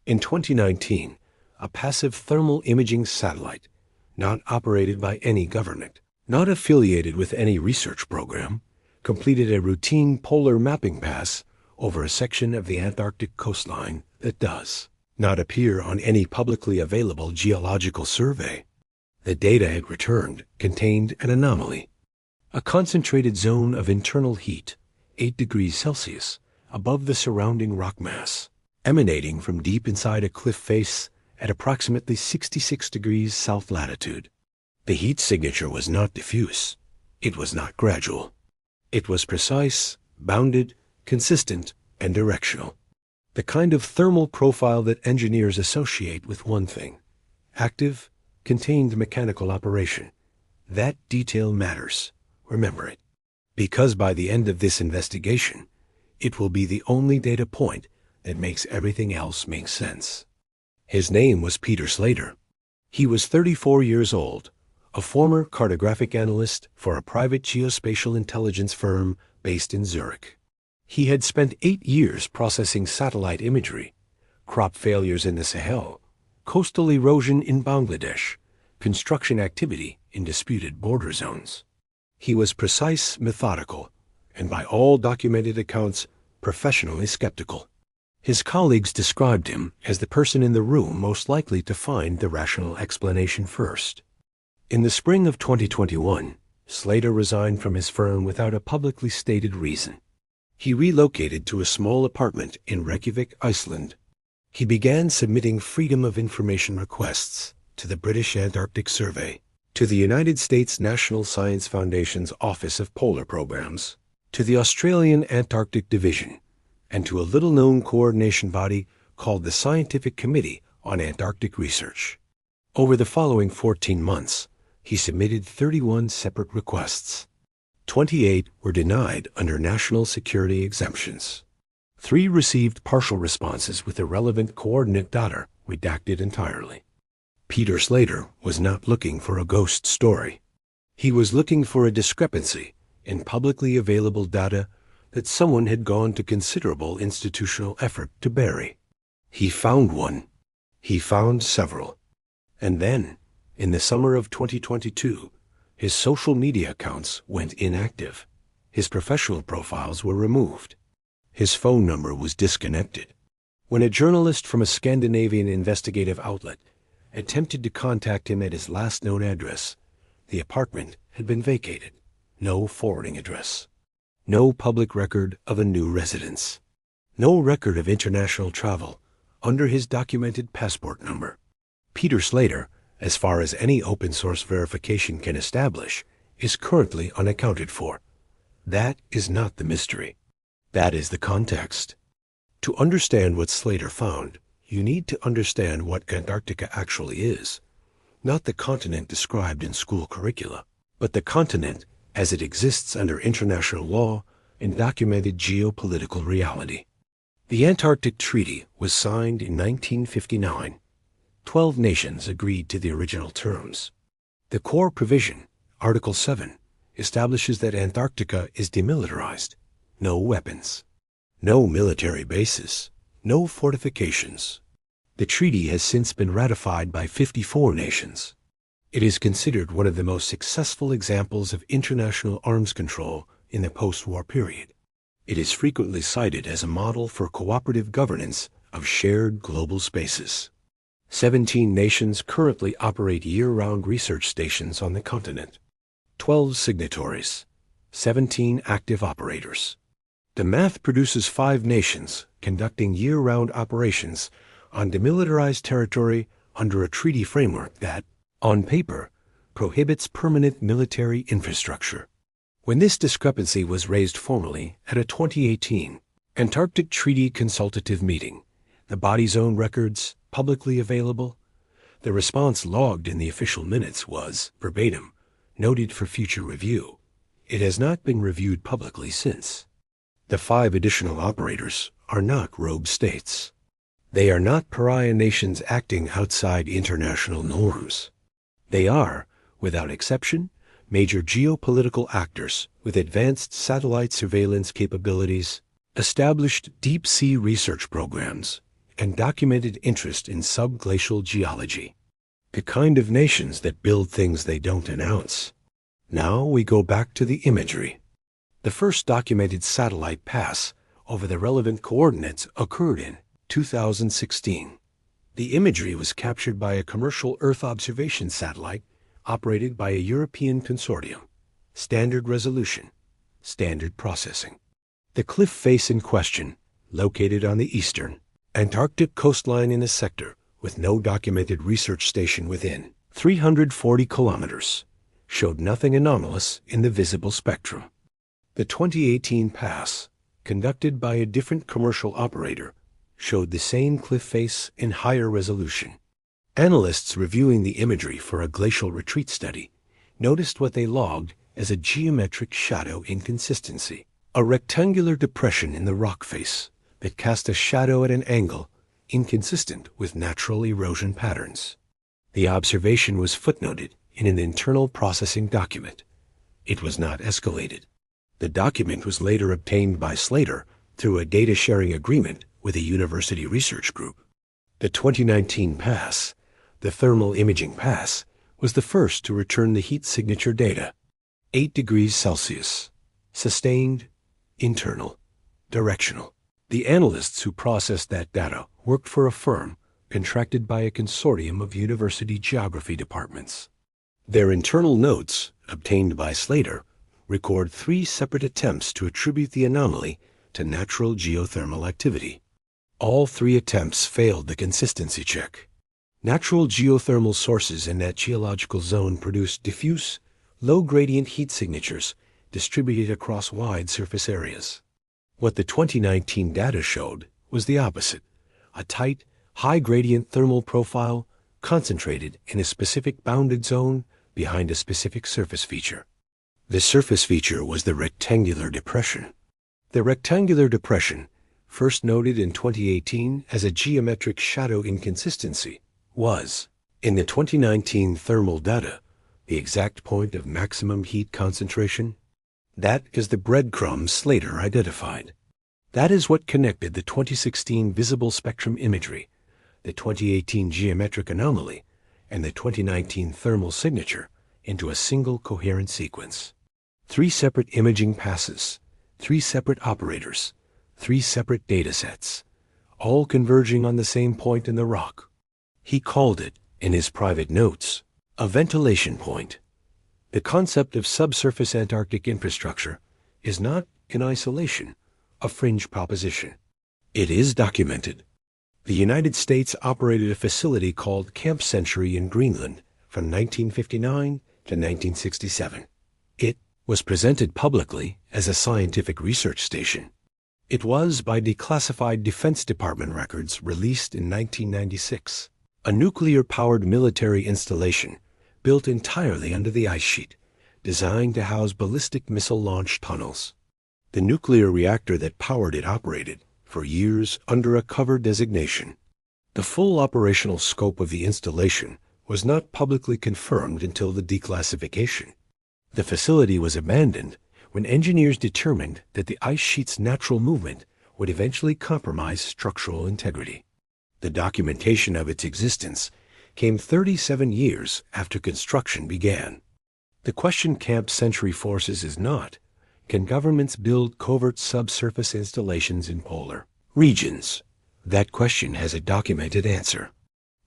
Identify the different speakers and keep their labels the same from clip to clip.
Speaker 1: In 2019, a passive thermal imaging satellite, not operated by any government, not affiliated with any research program, completed a routine polar mapping pass over a section of the Antarctic coastline that does not appear on any publicly available geological survey. The data it returned contained an anomaly, a concentrated zone of internal heat, 8 degrees Celsius, above the surrounding rock mass, emanating from deep inside a cliff face at approximately 66 degrees south latitude. The heat signature was not diffuse. It was not gradual. It was precise, bounded, consistent, and directional. The kind of thermal profile that engineers associate with one thing: active, contained mechanical operation. That detail matters. Remember it. Because by the end of this investigation, it will be the only data point that makes everything else make sense. His name was Peter Slater. He was 34 years old, a former cartographic analyst for a private geospatial intelligence firm based in Zurich. He had spent 8 years processing satellite imagery, crop failures in the Sahel, coastal erosion in Bangladesh, construction activity in disputed border zones. He was precise, methodical, and by all documented accounts, professionally skeptical. His colleagues described him as the person in the room most likely to find the rational explanation first. In the spring of 2021, Slater resigned from his firm without a publicly stated reason. He relocated to a small apartment in Reykjavik, Iceland. He began submitting Freedom of Information requests to the British Antarctic Survey, to the United States National Science Foundation's Office of Polar Programs, to the Australian Antarctic Division, and to a little-known coordination body called the Scientific Committee on Antarctic Research. Over the following 14 months, he submitted 31 separate requests. 28 were denied under national security exemptions. 3 received partial responses with irrelevant coordinate data redacted entirely. Peter Slater was not looking for a ghost story. He was looking for a discrepancy in publicly available data that someone had gone to considerable institutional effort to bury. He found one. He found several. And then, in the summer of 2022, his social media accounts went inactive. His professional profiles were removed. His phone number was disconnected. When a journalist from a Scandinavian investigative outlet attempted to contact him at his last known address, the apartment had been vacated. No forwarding address. No public record of a new residence. No record of international travel under his documented passport number. Peter Slater, as far as any open source verification can establish, is currently unaccounted for. That is not the mystery. That is the context. To understand what Slater found, you need to understand what Antarctica actually is. Not the continent described in school curricula, but the continent as it exists under international law and documented geopolitical reality. The Antarctic Treaty was signed in 1959. 12 nations agreed to the original terms. The core provision, Article 7, establishes that Antarctica is demilitarized. No weapons. No military bases. No fortifications. The treaty has since been ratified by 54 nations. It is considered one of the most successful examples of international arms control in the post-war period. It is frequently cited as a model for cooperative governance of shared global spaces. 17 nations currently operate year-round research stations on the continent. 12 signatories. 17 active operators. The math produces 5 nations conducting year-round operations on demilitarized territory under a treaty framework that, on paper, prohibits permanent military infrastructure. When this discrepancy was raised formally at a 2018 Antarctic Treaty Consultative Meeting, the body's own records, publicly available, the response logged in the official minutes was, verbatim, noted for future review. It has not been reviewed publicly since. The 5 additional operators are not rogue states. They are not pariah nations acting outside international norms. They are, without exception, major geopolitical actors with advanced satellite surveillance capabilities, established deep-sea research programs, and documented interest in subglacial geology. The kind of nations that build things they don't announce. Now we go back to the imagery. The first documented satellite pass over the relevant coordinates occurred in 2016. The imagery was captured by a commercial Earth observation satellite operated by a European consortium. Standard resolution, standard processing. The cliff face in question, located on the eastern Antarctic coastline in a sector with no documented research station within 340 kilometers, showed nothing anomalous in the visible spectrum. The 2018 pass, conducted by a different commercial operator, showed the same cliff face in higher resolution. Analysts reviewing the imagery for a glacial retreat study noticed what they logged as a geometric shadow inconsistency, a rectangular depression in the rock face that cast a shadow at an angle inconsistent with natural erosion patterns. The observation was footnoted in an internal processing document. It was not escalated. The document was later obtained by Slater through a data sharing agreement with a university research group. The 2019 pass, the thermal imaging pass, was the first to return the heat signature data. 8 degrees Celsius. Sustained, internal, directional. The analysts who processed that data worked for a firm contracted by a consortium of university geography departments. Their internal notes, obtained by Slater, record 3 separate attempts to attribute the anomaly to natural geothermal activity. All 3 attempts failed the consistency check. Natural geothermal sources in that geological zone produce diffuse, low-gradient heat signatures distributed across wide surface areas. What the 2019 data showed was the opposite, a tight, high-gradient thermal profile concentrated in a specific bounded zone behind a specific surface feature. The surface feature was the rectangular depression. The rectangular depression, first noted in 2018 as a geometric shadow inconsistency, was, in the 2019 thermal data, the exact point of maximum heat concentration. That is the breadcrumb Slater identified. That is what connected the 2016 visible spectrum imagery, the 2018 geometric anomaly, and the 2019 thermal signature into a single coherent sequence. 3 separate imaging passes, 3 separate operators, 3 separate data sets, all converging on the same point in the rock. He called it, in his private notes, a ventilation point. The concept of subsurface Antarctic infrastructure is not, in isolation, a fringe proposition. It is documented. The United States operated a facility called Camp Century in Greenland from 1959 to 1967. It was presented publicly as a scientific research station. It was, by declassified Defense Department records, released in 1996. A nuclear-powered military installation built entirely under the ice sheet, designed to house ballistic missile launch tunnels. The nuclear reactor that powered it operated for years under a cover designation. The full operational scope of the installation was not publicly confirmed until the declassification. The facility was abandoned when engineers determined that the ice sheet's natural movement would eventually compromise structural integrity. The documentation of its existence came 37 years after construction began. The question Camp Century forces is not, can governments build covert subsurface installations in polar regions? That question has a documented answer.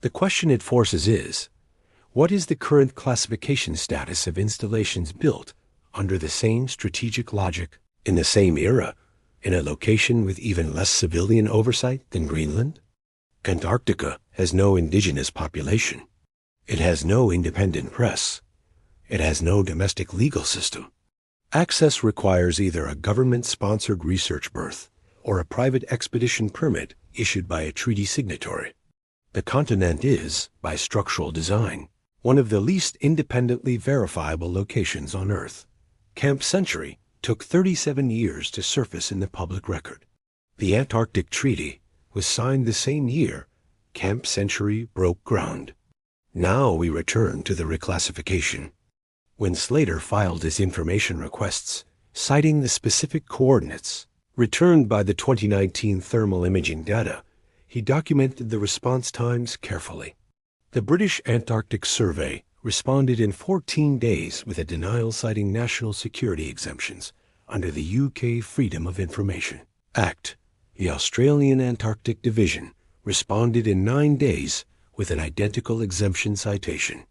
Speaker 1: The question it forces is, what is the current classification status of installations built under the same strategic logic, in the same era, in a location with even less civilian oversight than Greenland? Antarctica has no indigenous population. It has no independent press. It has no domestic legal system. Access requires either a government-sponsored research berth or a private expedition permit issued by a treaty signatory. The continent is, by structural design, one of the least independently verifiable locations on Earth. Camp Century took 37 years to surface in the public record. The Antarctic Treaty was signed the same year Camp Century broke ground. Now we return to the reclassification. When Slater filed his information requests, citing the specific coordinates returned by the 2019 thermal imaging data, he documented the response times carefully. The British Antarctic Survey responded in 14 days with a denial citing national security exemptions under the UK Freedom of Information Act. The Australian Antarctic Division responded in 9 days with an identical exemption citation.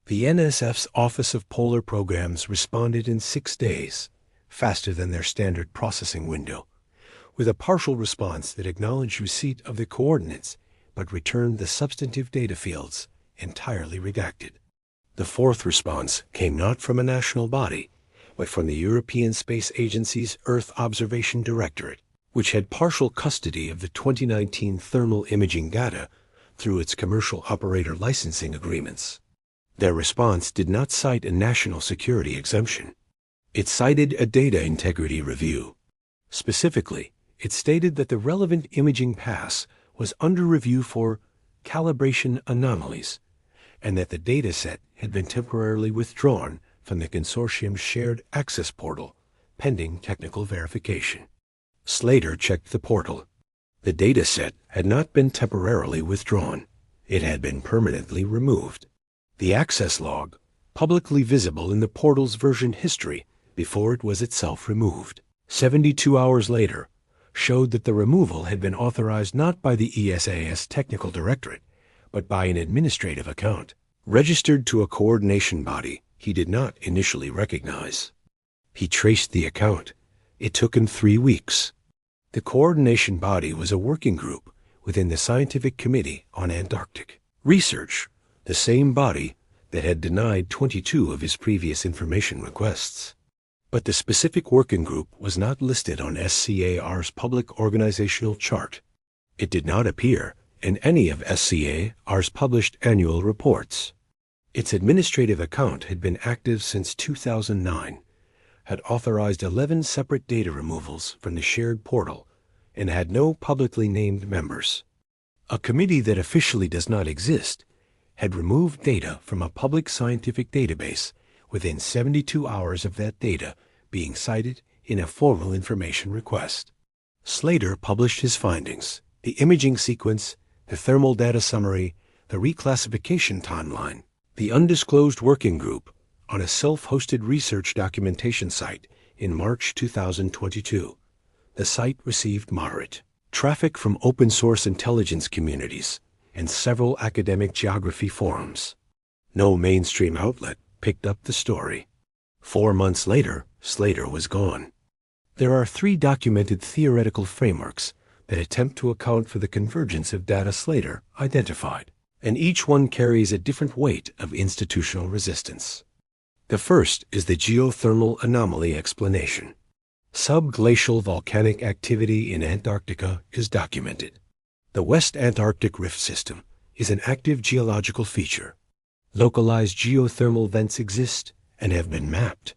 Speaker 1: The NSF's Office of Polar Programs responded in 6 days, faster than their standard processing window, with a partial response that acknowledged receipt of the coordinates but returned the substantive data fields entirely redacted. The fourth response came not from a national body, but from the European Space Agency's Earth Observation Directorate, which had partial custody of the 2019 thermal imaging data through its commercial operator licensing agreements. Their response did not cite a national security exemption. It cited a data integrity review. Specifically, it stated that the relevant imaging pass was under review for calibration anomalies, and that the dataset had been temporarily withdrawn from the consortium's shared access portal, pending technical verification. Slater checked the portal. The dataset had not been temporarily withdrawn. It had been permanently removed. The access log, publicly visible in the portal's version history before it was itself removed, 72 hours later, showed that the removal had been authorized not by the ESAS Technical Directorate, but by an administrative account, registered to a coordination body he did not initially recognize. He traced the account. It took him 3 weeks. The coordination body was a working group within the Scientific Committee on Antarctic Research, the same body that had denied 22 of his previous information requests. But the specific working group was not listed on SCAR's public organizational chart. It did not appear in any of SCAR's published annual reports. Its administrative account had been active since 2009, had authorized 11 separate data removals from the shared portal, and had no publicly named members. A committee that officially does not exist had removed data from a public scientific database within 72 hours of that data being cited in a formal information request. Slater published his findings, the imaging sequence, the thermal data summary, the reclassification timeline, the undisclosed working group on a self-hosted research documentation site in March 2022. The site received moderate traffic from open-source intelligence communities and several academic geography forums. No mainstream outlet picked up the story. 4 months later, Slater was gone. There are 3 documented theoretical frameworks that attempt to account for the convergence of data Slater identified, and each one carries a different weight of institutional resistance. The first is the geothermal anomaly explanation. Subglacial volcanic activity in Antarctica is documented. The West Antarctic Rift System is an active geological feature. Localized geothermal vents exist and have been mapped.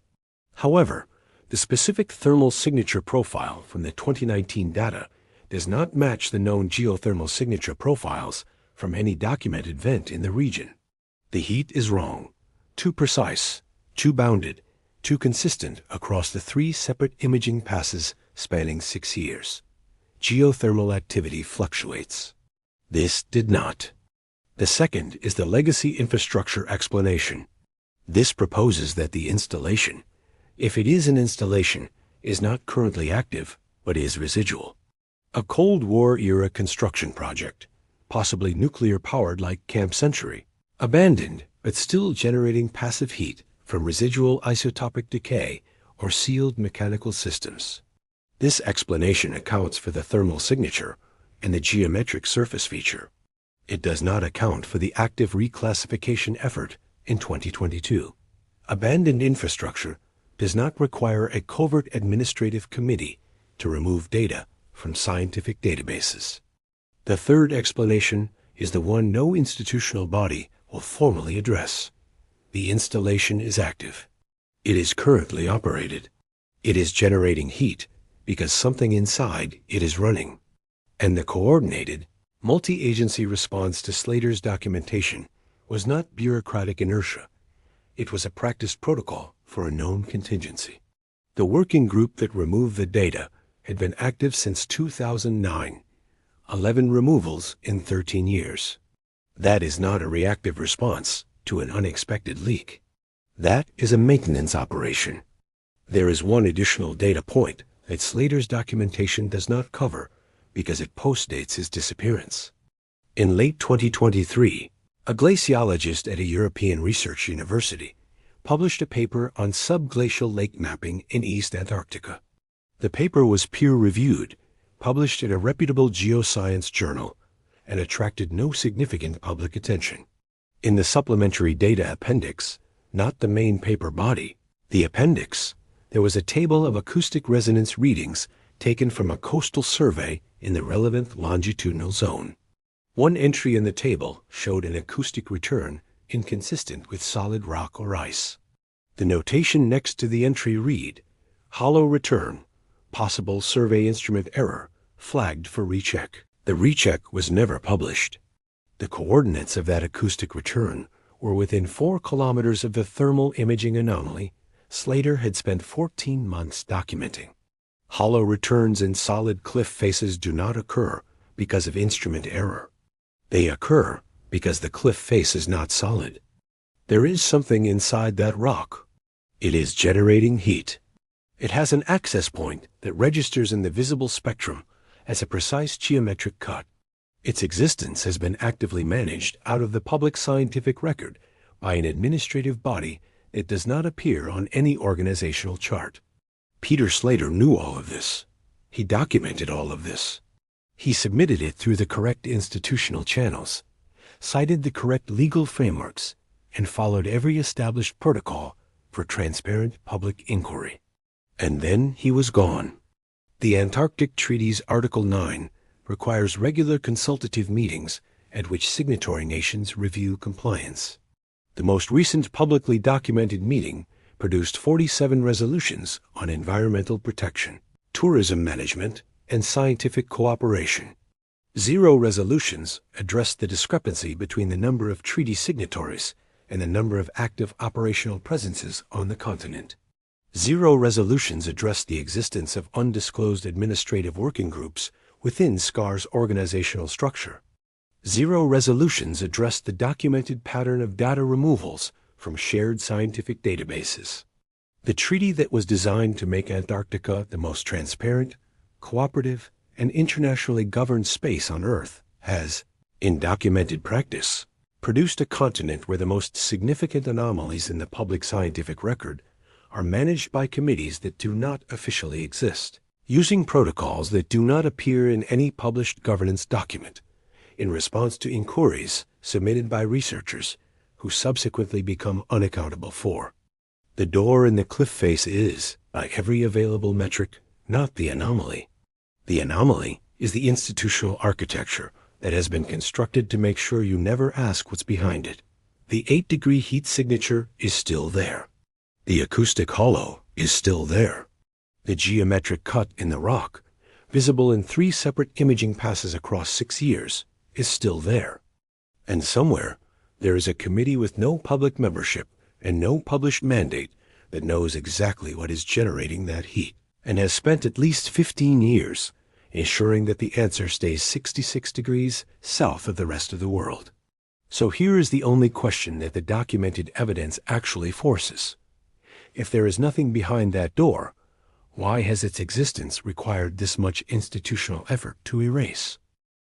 Speaker 1: However, the specific thermal signature profile from the 2019 data does not match the known geothermal signature profiles from any documented vent in the region. The heat is wrong, too precise, too bounded, too consistent across the 3 separate imaging passes spanning 6 years. Geothermal activity fluctuates. This did not. The second is the legacy infrastructure explanation. This proposes that the installation, if it is an installation, is not currently active, but is residual. A Cold War-era construction project, possibly nuclear-powered like Camp Century, abandoned but still generating passive heat from residual isotopic decay or sealed mechanical systems. This explanation accounts for the thermal signature and the geometric surface feature. It does not account for the active reclassification effort in 2022. Abandoned infrastructure does not require a covert administrative committee to remove data from scientific databases. The third explanation is the one no institutional body will formally address. The installation is active. It is currently operated. It is generating heat because something inside it is running. And the coordinated, multi-agency response to Slater's documentation was not bureaucratic inertia. It was a practiced protocol for a known contingency. The working group that removed the data had been active since 2009, 11 removals in 13 years. That is not a reactive response to an unexpected leak. That is a maintenance operation. There is one additional data point that Slater's documentation does not cover because it postdates his disappearance. In late 2023, a glaciologist at a European research university published a paper on subglacial lake mapping in East Antarctica. The paper was peer-reviewed, published in a reputable geoscience journal, and attracted no significant public attention. In the supplementary data appendix, not the main paper body, the appendix, there was a table of acoustic resonance readings taken from a coastal survey in the relevant longitudinal zone. One entry in the table showed an acoustic return inconsistent with solid rock or ice. The notation next to the entry read, "Hollow return, possible survey instrument error, flagged for recheck." The recheck was never published. The coordinates of that acoustic return were within 4 kilometers of the thermal imaging anomaly Slater had spent 14 months documenting. Hollow returns in solid cliff faces do not occur because of instrument error. They occur because the cliff face is not solid. There is something inside that rock. It is generating heat. It has an access point that registers in the visible spectrum as a precise geometric cut. Its existence has been actively managed out of the public scientific record by an administrative body that does not appear on any organizational chart. Peter Slater knew all of this. He documented all of this. He submitted it through the correct institutional channels, cited the correct legal frameworks, and followed every established protocol for transparent public inquiry. And then he was gone. The Antarctic Treaty's Article 9 requires regular consultative meetings at which signatory nations review compliance. The most recent publicly documented meeting produced 47 resolutions on environmental protection, tourism management, and scientific cooperation. 0 resolutions addressed the discrepancy between the number of treaty signatories and the number of active operational presences on the continent. 0 resolutions addressed the existence of undisclosed administrative working groups within SCAR's organizational structure. 0 resolutions addressed the documented pattern of data removals from shared scientific databases. The treaty that was designed to make Antarctica the most transparent, cooperative, and internationally governed space on Earth has, in documented practice, produced a continent where the most significant anomalies in the public scientific record are managed by committees that do not officially exist, using protocols that do not appear in any published governance document, in response to inquiries submitted by researchers who subsequently become unaccountable for. The door in the cliff face is, by every available metric, not the anomaly. The anomaly is the institutional architecture that has been constructed to make sure you never ask what's behind it. The 8-degree heat signature is still there. The acoustic hollow is still there. The geometric cut in the rock, visible in 3 separate imaging passes across 6 years, is still there. And somewhere, there is a committee with no public membership and no published mandate that knows exactly what is generating that heat, and has spent at least 15 years ensuring that the answer stays 66 degrees south of the rest of the world. So here is the only question that the documented evidence actually forces. If there is nothing behind that door, why has its existence required this much institutional effort to erase?